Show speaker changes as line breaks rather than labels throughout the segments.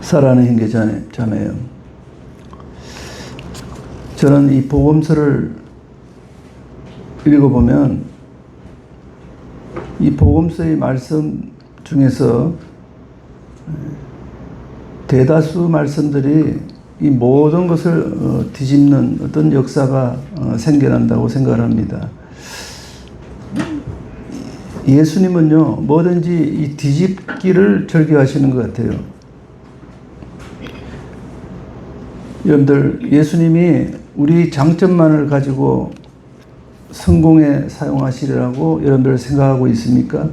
사랑하는 형제자매요. 저는 이 복음서를 읽어보면 이 복음서의 말씀 중에서 대다수 말씀들이 이 모든 것을 뒤집는 어떤 역사가 생겨난다고 생각을 합니다. 예수님은요, 뭐든지 이 뒤집기를 절개하시는 것 같아요. 여러분들, 예수님이 우리 장점만을 가지고 성공에 사용하시리라고 여러분들 생각하고 있습니까?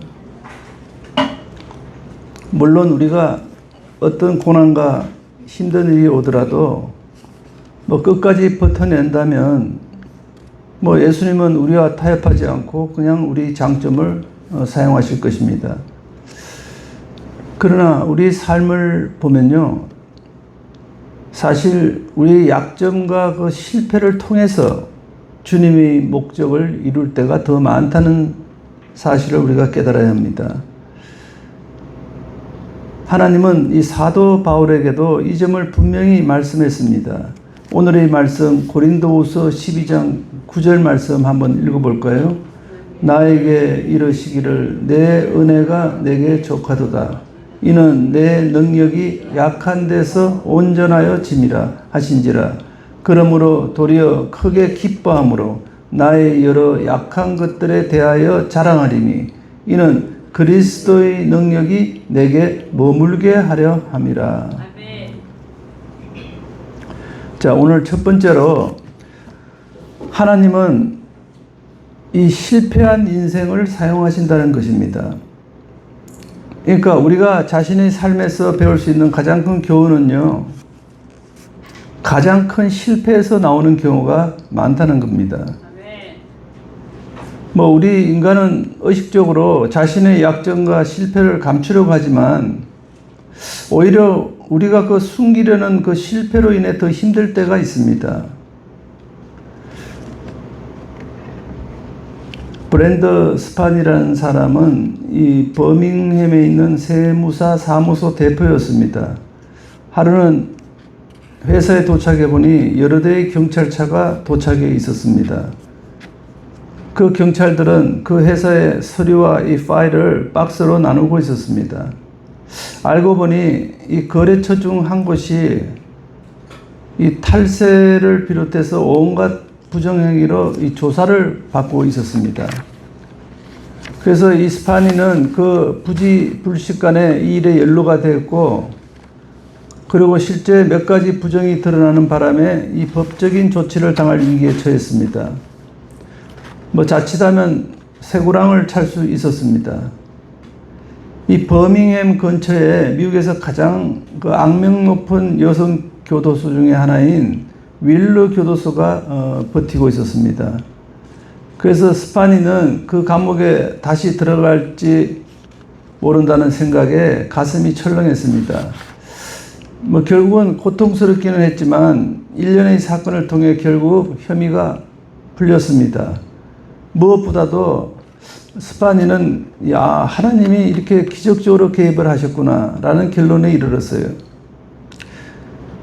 물론 우리가 어떤 고난과 힘든 일이 오더라도 끝까지 버텨낸다면 예수님은 우리와 타협하지 않고 그냥 우리 장점을 사용하실 것입니다. 그러나 우리 삶을 보면요, 사실 우리의 약점과 그 실패를 통해서 주님의 목적을 이룰 때가 더 많다는 사실을 우리가 깨달아야 합니다. 하나님은 이 사도 바울에게도 이 점을 분명히 말씀했습니다. 오늘의 말씀 고린도후서 12장 9절 말씀 한번 읽어볼까요? 나에게 이르시기를 내 은혜가 내게 족하도다. 이는 내 능력이 약한 데서 온전하여 짐이라 하신지라. 그러므로 도리어 크게 기뻐함으로 나의 여러 약한 것들에 대하여 자랑하리니 이는 그리스도의 능력이 내게 머물게 하려 함이라. 자, 오늘 첫 번째로 하나님은 이 실패한 인생을 사용하신다는 것입니다. 그러니까 우리가 자신의 삶에서 배울 수 있는 가장 큰 교훈은요, 가장 큰 실패에서 나오는 경우가 많다는 겁니다. 우리 인간은 의식적으로 자신의 약점과 실패를 감추려고 하지만 오히려 우리가 그 숨기려는 그 실패로 인해 더 힘들 때가 있습니다. 브랜드 스판이라는 사람은 이 버밍햄에 있는 세무사 사무소 대표였습니다. 하루는 회사에 도착해 보니 여러 대의 경찰차가 도착해 있었습니다. 그 경찰들은 그 회사의 서류와 이 파일을 박스로 나누고 있었습니다. 알고 보니 이 거래처 중 한 곳이 이 탈세를 비롯해서 온갖 부정행위로 이 조사를 받고 있었습니다. 그래서 이 스파니는 그 부지불식간에 이 일에 연루가 되었고, 그리고 실제 몇 가지 부정이 드러나는 바람에 이 법적인 조치를 당할 위기에 처했습니다. 자칫하면 쇠고랑을 찰 수 있었습니다. 이 버밍햄 근처에 미국에서 가장 그 악명 높은 여성 교도소 중에 하나인 윌러 교도소가 버티고 있었습니다. 그래서 스파니는 그 감옥에 다시 들어갈지 모른다는 생각에 가슴이 철렁했습니다. 결국은 고통스럽기는 했지만 1년의 사건을 통해 결국 혐의가 풀렸습니다. 무엇보다도 스파니는 하나님이 이렇게 기적적으로 개입을 하셨구나 라는 결론에 이르렀어요.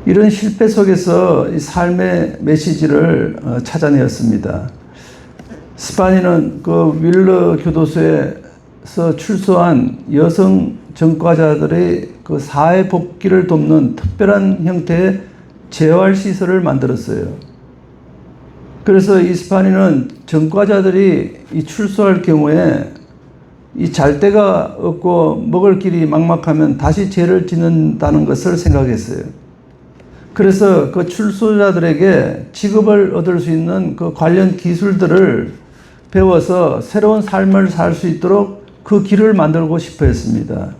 이런 실패 속에서 이 삶의 메시지를 찾아내었습니다. 스파니는 그 윌러 교도소에서 출소한 여성 전과자들의 그 사회 복귀를 돕는 특별한 형태의 재활시설을 만들었어요. 그래서 이 스파니는 전과자들이 이 출소할 경우에 이 잘 데가 없고 먹을 길이 막막하면 다시 죄를 짓는다는 것을 생각했어요. 그래서 그 출소자들에게 직업을 얻을 수 있는 그 관련 기술들을 배워서 새로운 삶을 살 수 있도록 그 길을 만들고 싶어 했습니다.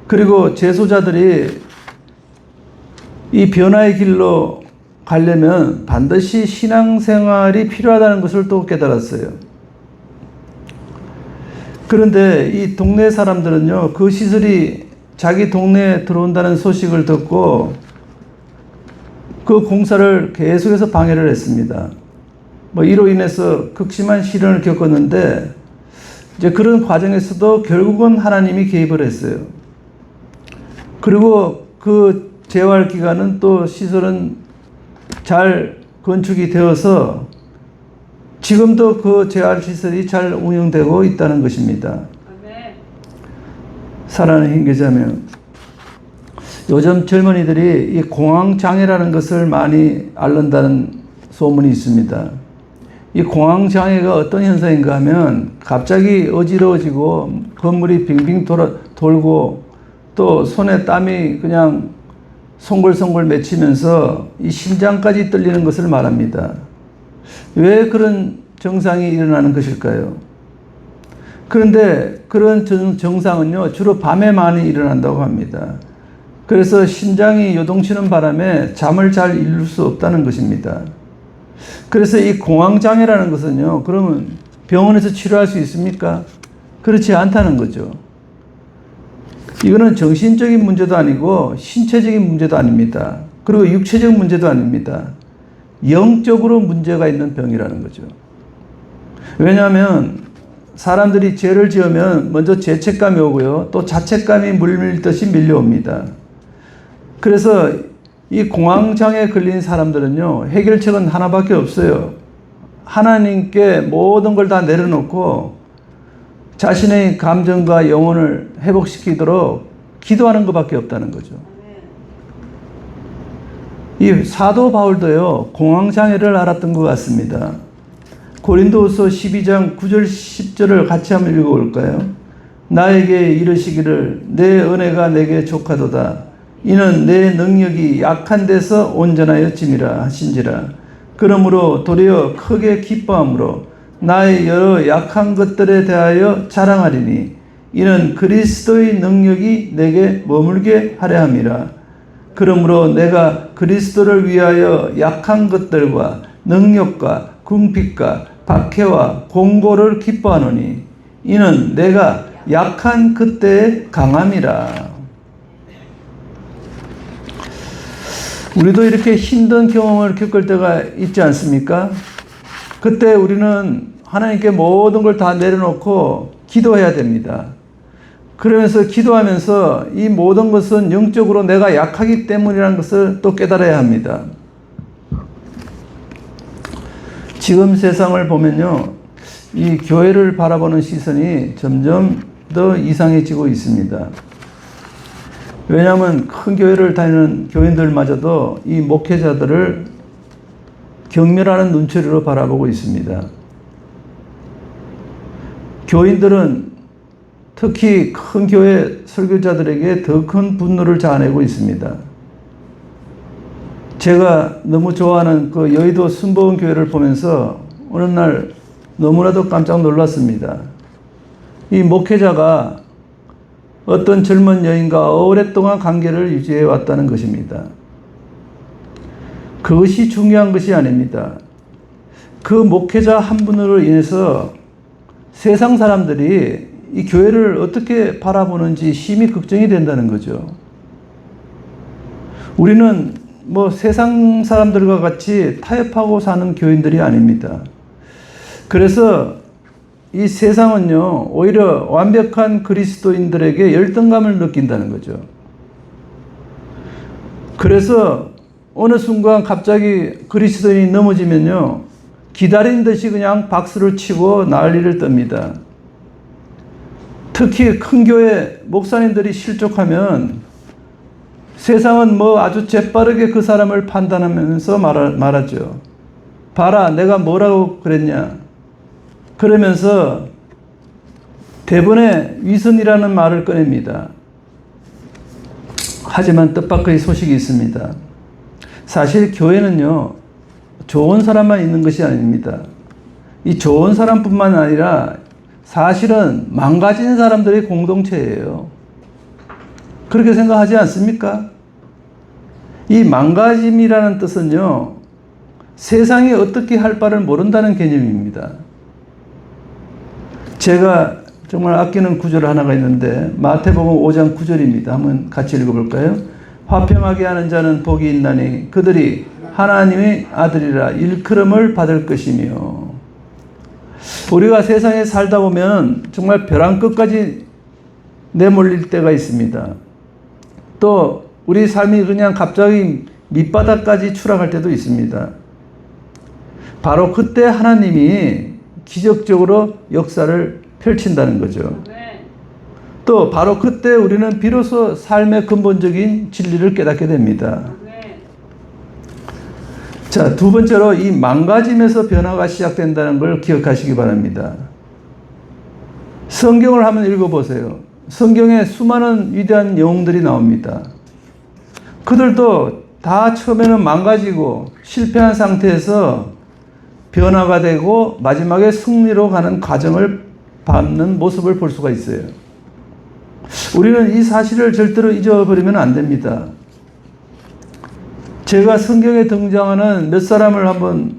그리고 재소자들이 이 변화의 길로 가려면 반드시 신앙생활이 필요하다는 것을 또 깨달았어요. 그런데 이 동네 사람들은요, 그 시설이 자기 동네에 들어온다는 소식을 듣고 그 공사를 계속해서 방해를 했습니다. 이로 인해서 극심한 시련을 겪었는데, 이제 그런 과정에서도 결국은 하나님이 개입을 했어요. 그리고 그 재활 기간은 또 시설은 잘 건축이 되어서 지금도 그 재활 시설이 잘 운영되고 있다는 것입니다. 사랑하는 hin계자매, 요즘 젊은이들이 이 공황장애라는 것을 많이 앓는다는 소문이 있습니다. 이 공황장애가 어떤 현상인가 하면 갑자기 어지러워지고 건물이 빙빙 돌고 또 손에 땀이 그냥 송골송골 맺히면서 이 심장까지 떨리는 것을 말합니다. 왜 그런 증상이 일어나는 것일까요? 그런데 그런 증상은요, 주로 밤에 많이 일어난다고 합니다. 그래서 심장이 요동치는 바람에 잠을 잘 이룰 수 없다는 것입니다. 그래서 이 공황장애라는 것은요, 그러면 병원에서 치료할 수 있습니까? 그렇지 않다는 거죠. 이거는 정신적인 문제도 아니고 신체적인 문제도 아닙니다. 그리고 육체적 문제도 아닙니다. 영적으로 문제가 있는 병이라는 거죠. 왜냐하면 사람들이 죄를 지으면 먼저 죄책감이 오고요, 또 자책감이 물밀듯이 밀려옵니다. 그래서 이 공황장애에 걸린 사람들은요, 해결책은 하나밖에 없어요. 하나님께 모든 걸 다 내려놓고 자신의 감정과 영혼을 회복시키도록 기도하는 것밖에 없다는 거죠. 이 사도 바울도요, 공황장애를 앓았던 것 같습니다. 고린도후서 12장 9절 10절을 같이 한번 읽어볼까요? 나에게 이르시기를 내 은혜가 내게 족하도다. 이는 내 능력이 약한 데서 온전하였짐이라 하신지라. 그러므로 도리어 크게 기뻐함으로 나의 여러 약한 것들에 대하여 자랑하리니 이는 그리스도의 능력이 내게 머물게 하려 함이라. 그러므로 내가 그리스도를 위하여 약한 것들과 능력과 궁핍과 박해와 공고를 기뻐하노니 이는 내가 약한 그때의 강함이라. 우리도 이렇게 힘든 경험을 겪을 때가 있지 않습니까? 그때 우리는 하나님께 모든 걸 다 내려놓고 기도해야 됩니다. 그러면서 기도하면서 이 모든 것은 영적으로 내가 약하기 때문이라는 것을 또 깨달아야 합니다. 지금 세상을 보면요, 이 교회를 바라보는 시선이 점점 더 이상해지고 있습니다. 왜냐하면 큰 교회를 다니는 교인들마저도 이 목회자들을 경멸하는 눈초리로 바라보고 있습니다. 교인들은 특히 큰 교회 설교자들에게 더 큰 분노를 자아내고 있습니다. 제가 너무 좋아하는 그 여의도 순복음 교회를 보면서 어느 날 너무나도 깜짝 놀랐습니다. 이 목회자가 어떤 젊은 여인과 오랫동안 관계를 유지해 왔다는 것입니다. 그것이 중요한 것이 아닙니다. 그 목회자 한 분으로 인해서 세상 사람들이 이 교회를 어떻게 바라보는지 심히 걱정이 된다는 거죠. 우리는 뭐 세상 사람들과 같이 타협하고 사는 교인들이 아닙니다. 그래서 이 세상은요, 오히려 완벽한 그리스도인들에게 열등감을 느낀다는 거죠. 그래서 어느 순간 갑자기 그리스도인이 넘어지면요, 기다린 듯이 그냥 박수를 치고 난리를 떱니다. 특히 큰 교회 목사님들이 실족하면 세상은 뭐 아주 재빠르게 그 사람을 판단하면서 말하죠. 봐라, 내가 뭐라고 그랬냐. 그러면서 대번에 위선이라는 말을 꺼냅니다. 하지만 뜻밖의 소식이 있습니다. 사실 교회는요, 좋은 사람만 있는 것이 아닙니다. 이 좋은 사람뿐만 아니라 사실은 망가진 사람들의 공동체예요. 그렇게 생각하지 않습니까? 이 망가짐이라는 뜻은요, 세상이 어떻게 할 바를 모른다는 개념입니다. 제가 정말 아끼는 구절 하나가 있는데 마태복음 5장 9절입니다. 한번 같이 읽어볼까요? 화평하게 하는 자는 복이 있나니 그들이 하나님의 아들이라 일컬음을 받을 것이며. 우리가 세상에 살다 보면 정말 벼랑 끝까지 내몰릴 때가 있습니다. 또 우리 삶이 그냥 갑자기 밑바닥까지 추락할 때도 있습니다. 바로 그때 하나님이 기적적으로 역사를 펼친다는 거죠. 또 바로 그때 우리는 비로소 삶의 근본적인 진리를 깨닫게 됩니다. 자, 두 번째로 이 망가짐에서 변화가 시작된다는 걸 기억하시기 바랍니다. 성경을 한번 읽어보세요. 성경에 수많은 위대한 영웅들이 나옵니다. 그들도 다 처음에는 망가지고 실패한 상태에서 변화가 되고 마지막에 승리로 가는 과정을 밟는 모습을 볼 수가 있어요. 우리는 이 사실을 절대로 잊어버리면 안 됩니다. 제가 성경에 등장하는 몇 사람을 한번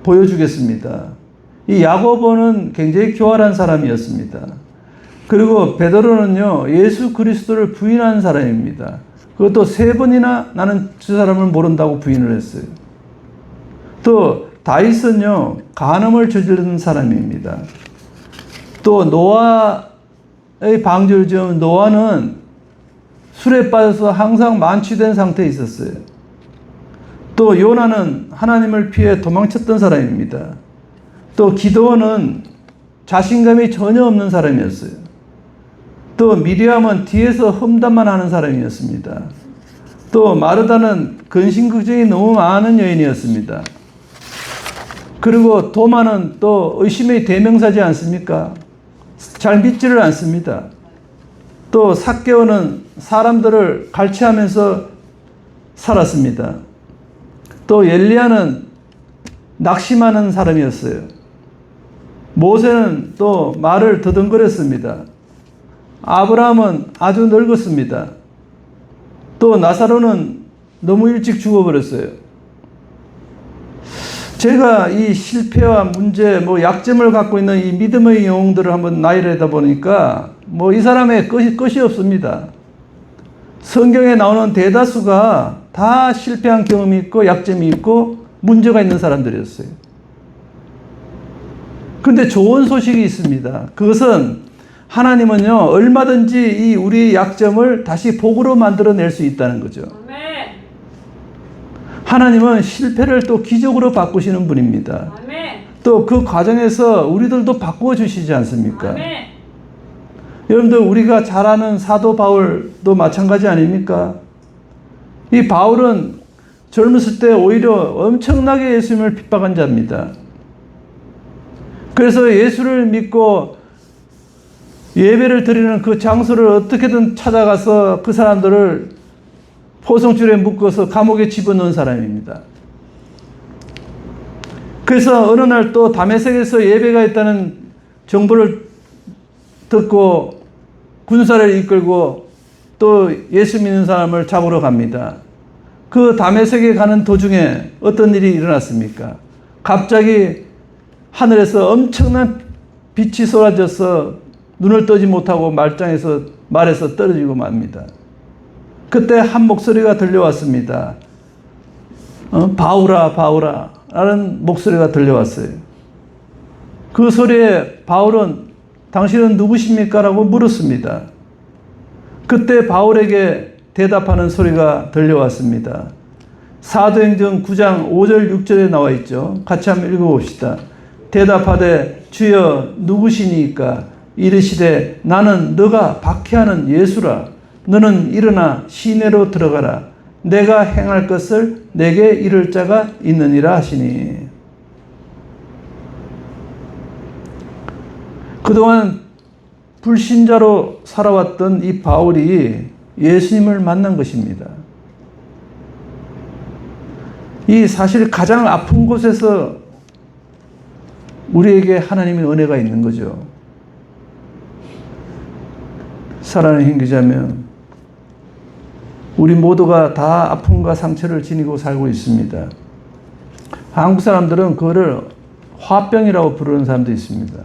보여주겠습니다. 이 야고보는 굉장히 교활한 사람이었습니다. 그리고 베드로는요, 예수 그리스도를 부인한 사람입니다. 그것도 3번이나 나는 저 사람을 모른다고 부인을 했어요. 또 다윗은요, 간음을 저지르는 사람입니다. 또 노아의 방주를 지은 노아는 술에 빠져서 항상 만취된 상태에 있었어요. 또 요나는 하나님을 피해 도망쳤던 사람입니다. 또 기드온은 자신감이 전혀 없는 사람이었어요. 또 미리암은 뒤에서 험담만 하는 사람이었습니다. 또 마르다는 근심걱정이 너무 많은 여인이었습니다. 그리고 도마는 또 의심의 대명사지 않습니까? 잘 믿지를 않습니다. 또 삭개오는 사람들을 갈취하면서 살았습니다. 또 엘리야는 낙심하는 사람이었어요. 모세는 또 말을 더듬거렸습니다. 아브라함은 아주 늙었습니다. 또 나사로는 너무 일찍 죽어버렸어요. 제가 이 실패와 문제, 약점을 갖고 있는 이 믿음의 영웅들을 한번 나열하다 보니까 이 사람의 끝이 없습니다. 성경에 나오는 대다수가 다 실패한 경험이 있고 약점이 있고 문제가 있는 사람들이었어요. 그런데 좋은 소식이 있습니다. 그것은 하나님은요, 얼마든지 이 우리의 약점을 다시 복으로 만들어낼 수 있다는 거죠. 하나님은 실패를 또 기적으로 바꾸시는 분입니다. 또 그 과정에서 우리들도 바꾸어 주시지 않습니까? 여러분들, 우리가 잘 아는 사도 바울도 마찬가지 아닙니까? 이 바울은 젊었을 때 오히려 엄청나게 예수님을 핍박한 자입니다. 그래서 예수를 믿고 예배를 드리는 그 장소를 어떻게든 찾아가서 그 사람들을 포성줄에 묶어서 감옥에 집어넣은 사람입니다. 그래서 어느 날 또 다메섹에서 예배가 있다는 정보를 듣고 군사를 이끌고 또 예수 믿는 사람을 잡으러 갑니다. 그 다메섹에 가는 도중에 어떤 일이 일어났습니까? 갑자기 하늘에서 엄청난 빛이 쏟아져서 눈을 뜨지 못하고 말에서 떨어지고 맙니다. 그때 한 목소리가 들려왔습니다. 바울아, 바울아 라는 목소리가 들려왔어요. 그 소리에 바울은 당신은 누구십니까? 라고 물었습니다. 그때 바울에게 대답하는 소리가 들려왔습니다. 사도행전 9장 5절 6절에 나와 있죠. 같이 한번 읽어봅시다. 대답하되 주여 누구시니까? 이르시되 나는 너가 박해하는 예수라. 너는 일어나 시내로 들어가라. 내가 행할 것을 내게 이를 자가 있느니라 하시니. 그동안 불신자로 살아왔던 이 바울이 예수님을 만난 것입니다. 이 사실 가장 아픈 곳에서 우리에게 하나님의 은혜가 있는 거죠. 사랑하는 형제자매, 우리 모두가 다 아픔과 상처를 지니고 살고 있습니다. 한국 사람들은 그거를 화병이라고 부르는 사람도 있습니다.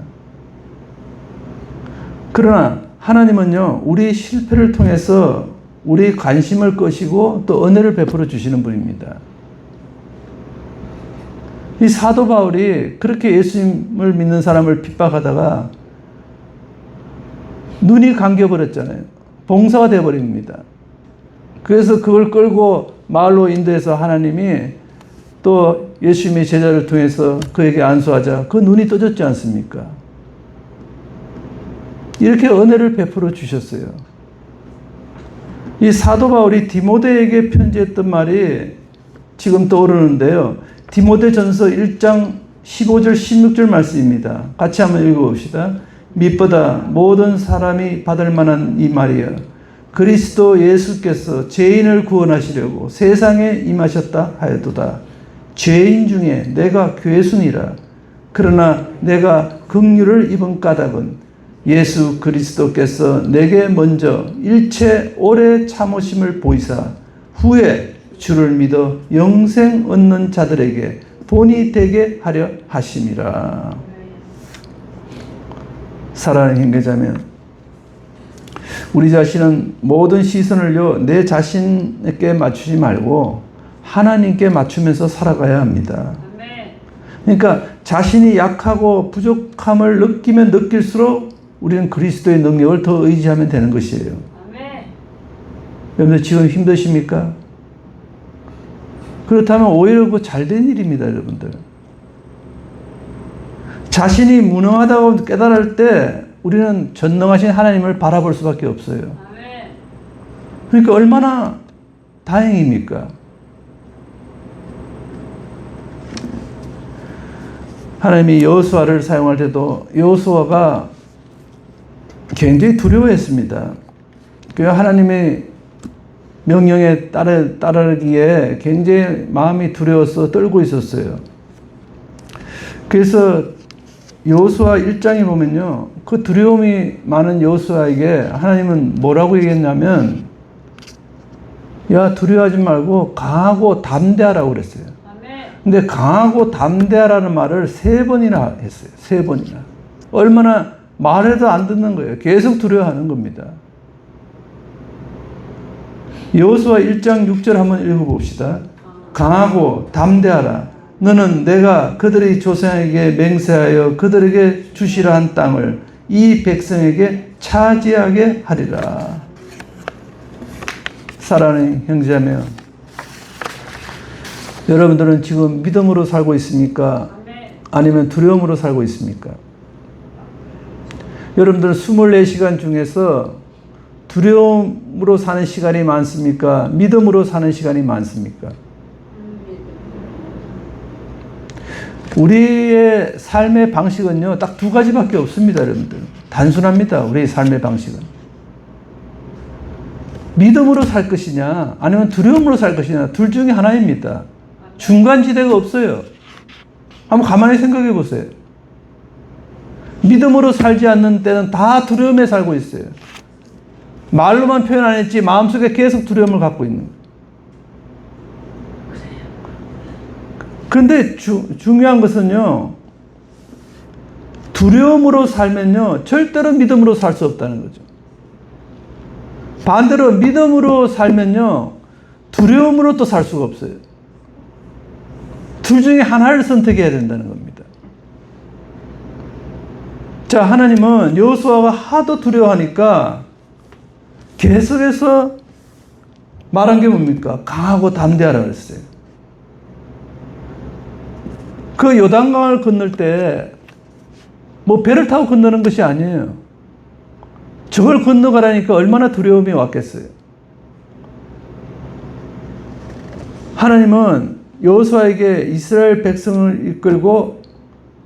그러나 하나님은요, 우리 실패를 통해서 우리 관심을 끄시고 또 은혜를 베풀어 주시는 분입니다. 이 사도 바울이 그렇게 예수님을 믿는 사람을 핍박하다가 눈이 감겨버렸잖아요. 봉사가 되어버립니다. 그래서 그걸 끌고 마을로 인도해서 하나님이 또 예수님의 제자를 통해서 그에게 안수하자. 그 눈이 떠졌지 않습니까? 이렇게 은혜를 베풀어 주셨어요. 이 사도 바울이 디모데에게 편지했던 말이 지금 떠오르는데요. 디모데전서 1장 15절 16절 말씀입니다. 같이 한번 읽어봅시다. 밑보다 모든 사람이 받을 만한 이 말이여. 그리스도 예수께서 죄인을 구원하시려고 세상에 임하셨다 하여도다. 죄인 중에 내가 괴순이라. 그러나 내가 긍휼을 입은 까닭은 예수 그리스도께서 내게 먼저 일체 오래 참으심을 보이사 후에 주를 믿어 영생 얻는 자들에게 본이 되게 하려 하심이라. 사랑하는 형제자매, 우리 자신은 모든 시선을요 내 자신에게 맞추지 말고 하나님께 맞추면서 살아가야 합니다. 그러니까 자신이 약하고 부족함을 느끼면 느낄수록 우리는 그리스도의 능력을 더 의지하면 되는 것이에요. 여러분들 지금 힘드십니까? 그렇다면 오히려 그 잘된 일입니다, 여러분들. 자신이 무능하다고 깨달을 때 우리는 전능하신 하나님을 바라볼 수밖에 없어요. 그러니까 얼마나 다행입니까? 하나님이 여호수아를 사용할 때도 여호수아가 굉장히 두려워했습니다. 그 하나님의 명령에 따르기에 굉장히 마음이 두려워서 떨고 있었어요. 그래서 여호수아 1장에 보면요, 그 두려움이 많은 여호수아에게 하나님은 뭐라고 얘기했냐면, 야, 두려워하지 말고 강하고 담대하라고 그랬어요. 근데 강하고 담대하라는 말을 3번이나 했어요. 3번이나. 얼마나 말해도 안 듣는 거예요. 계속 두려워하는 겁니다. 여호수아 1장 6절 한번 읽어봅시다. 강하고 담대하라. 너는 내가 그들의 조상에게 맹세하여 그들에게 주시라 한 땅을 이 백성에게 차지하게 하리라. 사랑하는 형제자매, 여러분들은 지금 믿음으로 살고 있습니까? 아니면 두려움으로 살고 있습니까? 여러분들은 24시간 중에서 두려움으로 사는 시간이 많습니까? 믿음으로 사는 시간이 많습니까? 우리의 삶의 방식은요, 딱 2가지밖에 없습니다, 여러분들. 단순합니다, 우리의 삶의 방식은. 믿음으로 살 것이냐, 아니면 두려움으로 살 것이냐, 둘 중에 하나입니다. 중간지대가 없어요. 한번 가만히 생각해 보세요. 믿음으로 살지 않는 때는 다 두려움에 살고 있어요. 말로만 표현 안 했지 마음속에 계속 두려움을 갖고 있는 거예요. 그런데 중요한 것은요, 두려움으로 살면요 절대로 믿음으로 살 수 없다는 거죠. 반대로 믿음으로 살면요 두려움으로 또 살 수가 없어요. 둘 중에 하나를 선택해야 된다는 겁니다. 자, 하나님은 여호수아가 하도 두려워하니까 계속해서 말한 게 뭡니까? 강하고 담대하라 그랬어요. 그 요단강을 건널 때 뭐 배를 타고 건너는 것이 아니에요. 저걸 건너가라니까 얼마나 두려움이 왔겠어요. 하나님은 여호수아에게 이스라엘 백성을 이끌고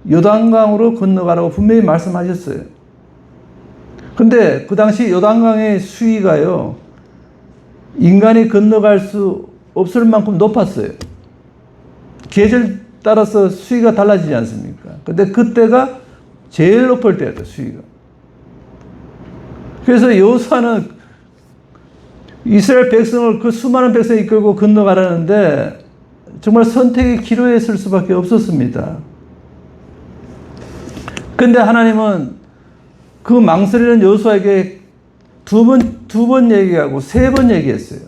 요단강으로 건너가라고 분명히 말씀하셨어요. 근데 그 당시 요단강의 수위가요, 인간이 건너갈 수 없을 만큼 높았어요. 계절 따라서 수위가 달라지지 않습니까? 근데 그때가 제일 높을 때였다, 수위가. 그래서 여호수아는 이스라엘 백성을, 그 수많은 백성을 이끌고 건너가라는데 정말 선택의 기로에 설 수밖에 없었습니다. 근데 하나님은 그 망설이는 여호수아에게 두 번 얘기하고 3번 얘기했어요.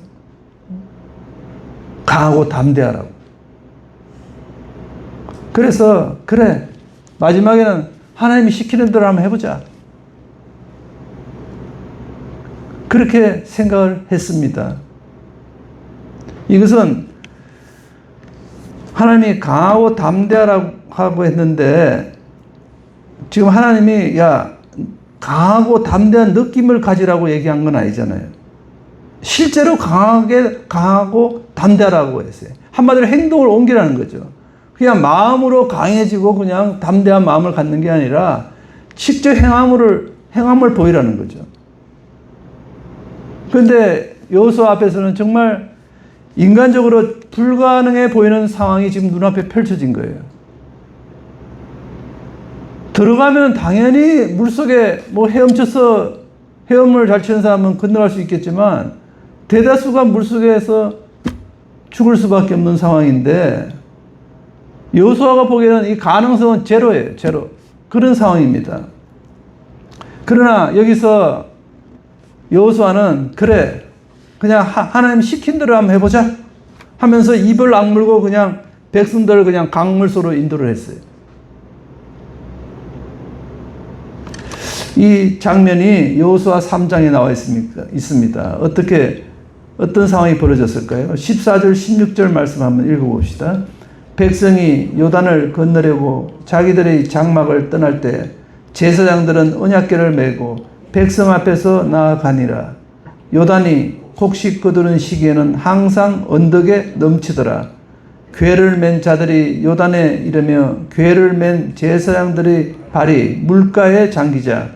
강하고 담대하라고. 그래서 그래, 마지막에는 하나님이 시키는 대로 한번 해보자. 그렇게 생각을 했습니다. 이것은 하나님이 강하고 담대하라고 했는데 지금 하나님이 강하고 담대한 느낌을 가지라고 얘기한 건 아니잖아요. 실제로 강하고 담대하라고 했어요. 한마디로 행동을 옮기라는 거죠. 그냥 마음으로 강해지고 그냥 담대한 마음을 갖는 게 아니라 직접 행함을 보이라는 거죠. 그런데 여호수아 앞에서는 정말 인간적으로 불가능해 보이는 상황이 지금 눈앞에 펼쳐진 거예요. 들어가면 당연히 물속에 헤엄쳐서 헤엄을 잘 치는 사람은 건너갈 수 있겠지만 대다수가 물속에서 죽을 수밖에 없는 상황인데 여호수아가 보기에는 이 가능성은 제로예요. 제로. 그런 상황입니다. 그러나 여기서 여호수아는 그래 그냥 하나님 시킨 대로 한번 해보자 하면서 입을 악물고 그냥 백성들을 그냥 강물소로 인도를 했어요. 이 장면이 여호수아 3장에 나와 있습니다. 어떤 상황이 벌어졌을까요? 14절 16절 말씀 한번 읽어봅시다. 백성이 요단을 건너려고 자기들의 장막을 떠날 때 제사장들은 언약궤를 메고 백성 앞에서 나아가니라. 요단이 곡식 거두는 시기에는 항상 언덕에 넘치더라. 궤를 맨 자들이 요단에 이르며 궤를 맨 제사장들의 발이 물가에 잠기자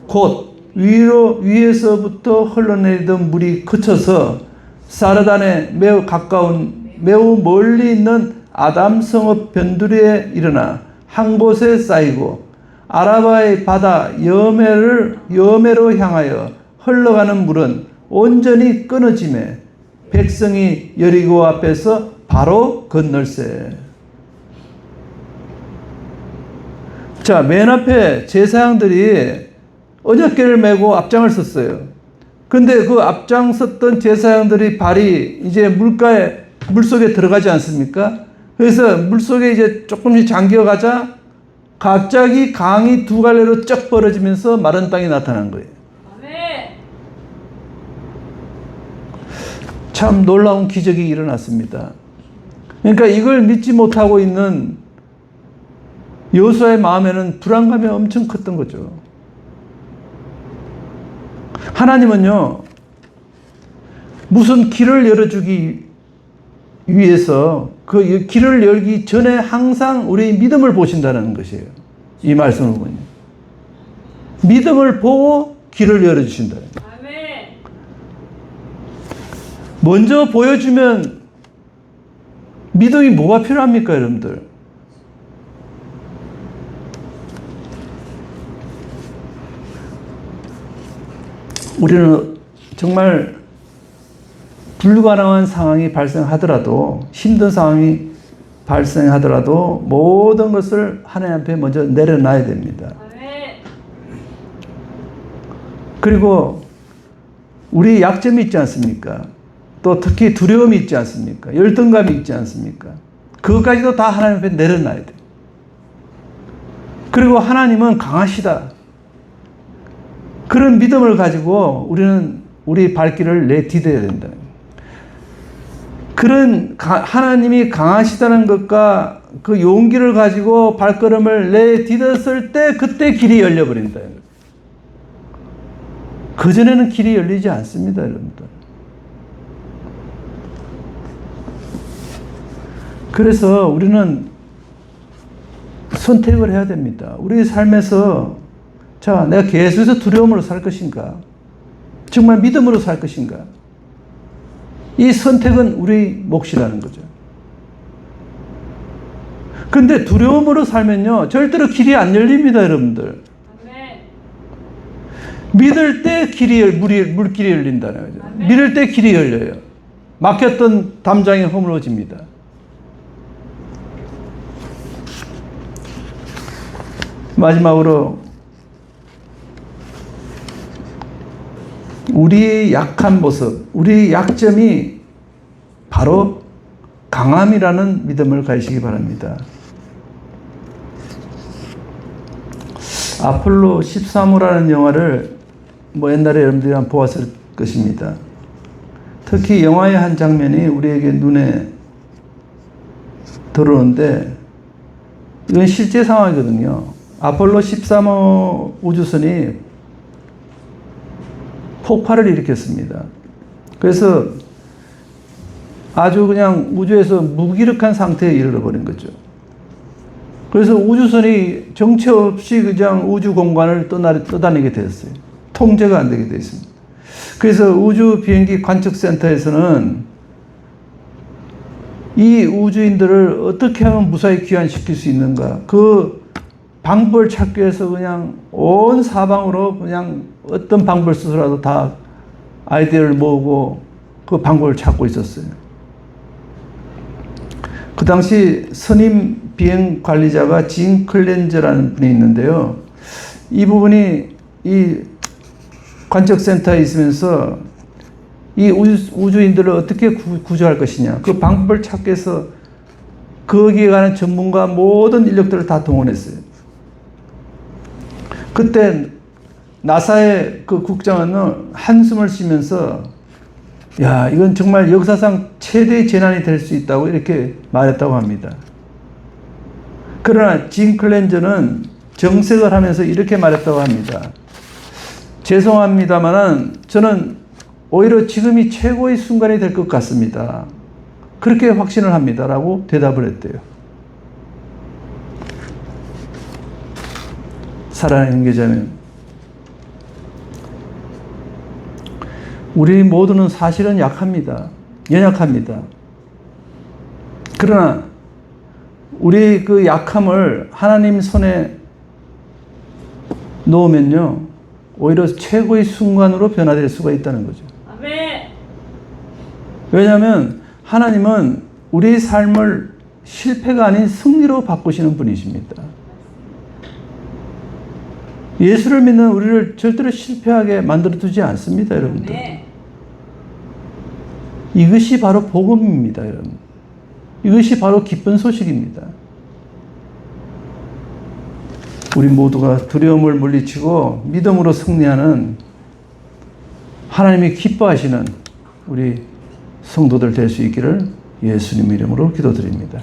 곧 위에서부터 흘러내리던 물이 그쳐서 사르단에 매우 가까운 매우 멀리 있는 아담 성읍 변두리에 일어나 한 곳에 쌓이고 아라바의 바다 여메로 향하여 흘러가는 물은 온전히 끊어지매 백성이 여리고 앞에서 바로 건널세. 자, 맨 앞에 제사장들이 언약궤를 메고 앞장을 섰어요. 근데 그 앞장 섰던 제사장들이 발이 이제 물속에 들어가지 않습니까? 그래서 물속에 이제 조금씩 잠겨가자 갑자기 강이 두 갈래로 쩍 벌어지면서 마른 땅이 나타난 거예요. 참 놀라운 기적이 일어났습니다. 그러니까 이걸 믿지 못하고 있는 여호수아의 마음에는 불안감이 엄청 컸던 거죠. 하나님은요, 무슨 길을 열어주기 위해서 그 길을 열기 전에 항상 우리의 믿음을 보신다는 것이에요. 이 말씀을 보면. 믿음을 보고 길을 열어주신다. 먼저 보여주면 믿음이 뭐가 필요합니까, 여러분들? 우리는 정말 불가능한 상황이 발생하더라도, 힘든 상황이 발생하더라도 모든 것을 하나님 앞에 먼저 내려놔야 됩니다. 그리고 우리 약점이 있지 않습니까? 또 특히 두려움이 있지 않습니까? 열등감이 있지 않습니까? 그것까지도 다 하나님 앞에 내려놔야 돼요. 그리고 하나님은 강하시다. 그런 믿음을 가지고 우리는 우리 발길을 내디뎌야 된다. 그런 하나님이 강하시다는 것과 그 용기를 가지고 발걸음을 내디뎠을 때 그때 길이 열려버린다. 그전에는 길이 열리지 않습니다, 여러분들. 그래서 우리는 선택을 해야 됩니다. 우리 삶에서 자, 내가 계속해서 두려움으로 살 것인가? 정말 믿음으로 살 것인가? 이 선택은 우리 몫이라는 거죠. 근데 두려움으로 살면요, 절대로 길이 안 열립니다, 여러분들. 믿을 때 물길이 열린다는 거죠. 믿을 때 길이 열려요. 막혔던 담장이 허물어집니다. 마지막으로 우리의 약한 모습, 우리의 약점이 바로 강함이라는 믿음을 가지시기 바랍니다. 아폴로 13호라는 영화를 옛날에 여러분들이 한번 보았을 것입니다. 특히 영화의 한 장면이 우리에게 눈에 들어오는데 이건 실제 상황이거든요. 아폴로 13호 우주선이 폭발을 일으켰습니다. 그래서 아주 그냥 우주에서 무기력한 상태에 이르러버린 거죠. 그래서 우주선이 정체 없이 그냥 우주 공간을 떠다니게 됐어요. 통제가 안 되게 됐습니다. 그래서 우주 비행기 관측센터에서는 이 우주인들을 어떻게 하면 무사히 귀환시킬 수 있는가, 그 방법을 찾기 위해서 그냥 온 사방으로 그냥 어떤 방법을 써서라도 다 아이디어를 모으고 그 방법을 찾고 있었어요. 그 당시 선임 비행 관리자가 진 클렌저라는 분이 있는데요. 이 부분이 이 관측센터에 있으면서 이 우주인들을 어떻게 구조할 것이냐, 그 방법을 찾기 위해서 거기에 관한 전문가 모든 인력들을 다 동원했어요. 그때 나사의 그 국장은 한숨을 쉬면서 야, 이건 정말 역사상 최대의 재난이 될 수 있다고 이렇게 말했다고 합니다. 그러나 진 클렌저는 정색을 하면서 이렇게 말했다고 합니다. 죄송합니다만은 저는 오히려 지금이 최고의 순간이 될 것 같습니다. 그렇게 확신을 합니다. 라고 대답을 했대요. 사랑하는 형제자매, 우리 모두는 사실은 약합니다. 연약합니다. 그러나 우리 그 약함을 하나님 손에 놓으면요, 오히려 최고의 순간으로 변화될 수가 있다는 거죠. 아멘. 왜냐하면 하나님은 우리의 삶을 실패가 아닌 승리로 바꾸시는 분이십니다. 예수를 믿는 우리를 절대로 실패하게 만들어두지 않습니다, 여러분들. 아멘. 이것이 바로 복음입니다, 여러분. 이것이 바로 기쁜 소식입니다. 우리 모두가 두려움을 물리치고 믿음으로 승리하는 하나님이 기뻐하시는 우리 성도들 될 수 있기를 예수님 이름으로 기도드립니다.